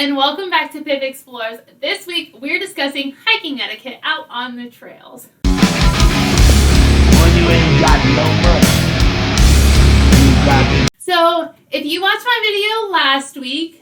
and welcome back to Pip Explores. This week we're discussing hiking etiquette out on the trails. So if you watched my video last week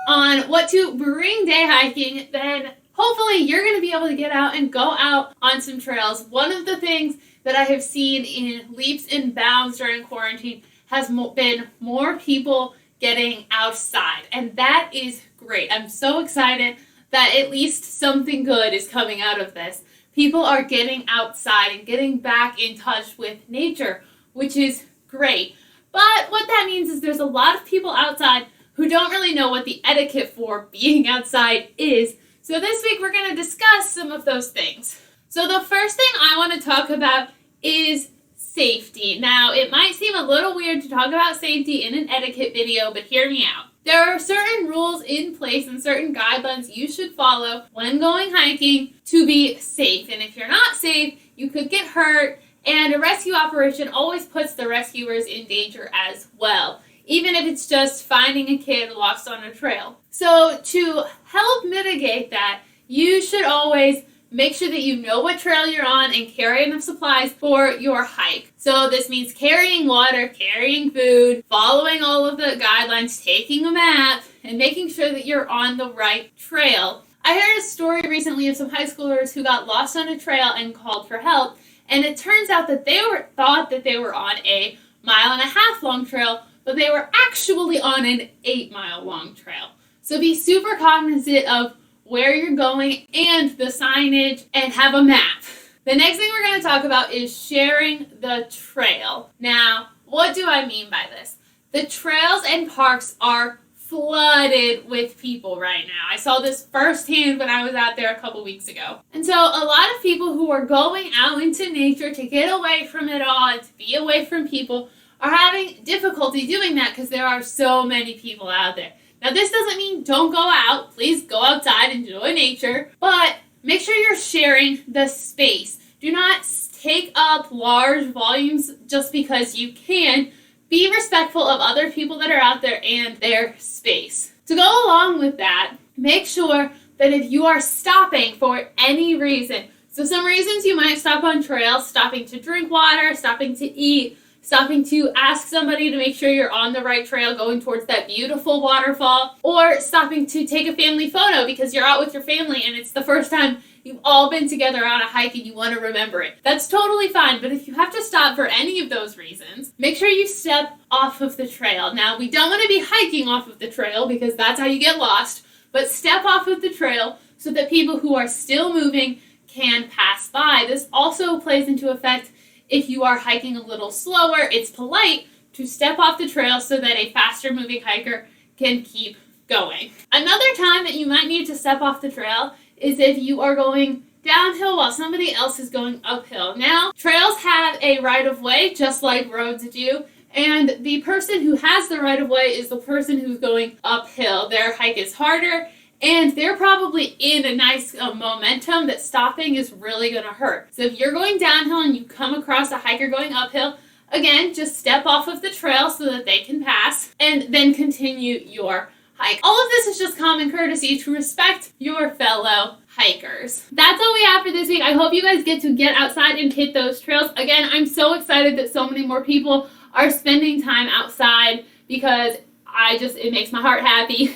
on what to bring day hiking, then hopefully you're going to be able to get out and go out on some trails. One of the things that I have seen in leaps and bounds during quarantine has been more people getting outside, and that is great. I'm so excited that at least something good is coming out of this. People are getting outside and getting back in touch with nature, which is great. But what that means is there's a lot of people outside who don't really know what the etiquette for being outside is. So this week we're going to discuss some of those things. So the first thing I want to talk about is safety. Now, it might seem a little weird to talk about safety in an etiquette video, but hear me out. There are certain rules in place and certain guidelines you should follow when going hiking to be safe. And if you're not safe, you could get hurt, and a rescue operation always puts the rescuers in danger as well, even if it's just finding a kid lost on a trail. So to help mitigate that, you should always make sure that you know what trail you're on and carry enough supplies for your hike. So this means carrying water, carrying food, following all of the guidelines, taking a map, and making sure that you're on the right trail. I heard a story recently of some high schoolers who got lost on a trail and called for help, and it turns out that they thought that they were on a 1.5 mile long trail, but they were actually on an 8-mile long trail. So be super cognizant of where you're going and the signage, and have a map. The next thing we're going to talk about is sharing the trail. Now, what do I mean by this? The trails and parks are flooded with people right now. I saw this firsthand when I was out there a couple weeks ago. And so a lot of people who are going out into nature to get away from it all and to be away from people are having difficulty doing that because there are so many people out there. Now, this doesn't mean don't go out. Please go outside and enjoy nature, but make sure you're sharing the space. Do not take up large volumes just because you can. Be respectful of other people that are out there and their space. To go along with that, make sure that if you are stopping for any reason, so some reasons you might stop on trails, stopping to drink water, stopping to eat, stopping to ask somebody to make sure you're on the right trail going towards that beautiful waterfall, or stopping to take a family photo because you're out with your family and it's the first time you've all been together on a hike and you want to remember it. That's totally fine, but if you have to stop for any of those reasons, make sure you step off of the trail. Now, we don't want to be hiking off of the trail because that's how you get lost, but step off of the trail so that people who are still moving can pass by. This also plays into effect if you are hiking a little slower. It's polite to step off the trail so that a faster moving hiker can keep going. Another time that you might need to step off the trail is if you are going downhill while somebody else is going uphill. Now, trails have a right-of-way just like roads do, and the person who has the right-of-way is the person who's going uphill. Their hike is harder, and they're probably in a nice momentum that stopping is really going to hurt. So if you're going downhill and you come across a hiker going uphill, again, just step off of the trail so that they can pass and then continue your hike. All of this is just common courtesy to respect your fellow hikers. That's all we have for this week. I hope you guys get to get outside and hit those trails. Again, I'm so excited that so many more people are spending time outside because it makes my heart happy.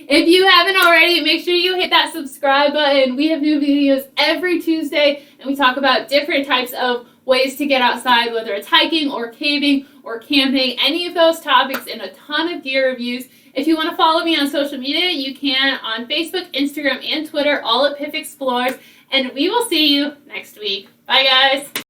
If you haven't already, make sure you hit that subscribe button. We have new videos every Tuesday, and we talk about different types of ways to get outside, whether it's hiking or caving or camping, any of those topics, and a ton of gear reviews. If you want to follow me on social media, you can on Facebook, Instagram, and Twitter, all at Pip Explores, and we will see you next week. Bye, guys.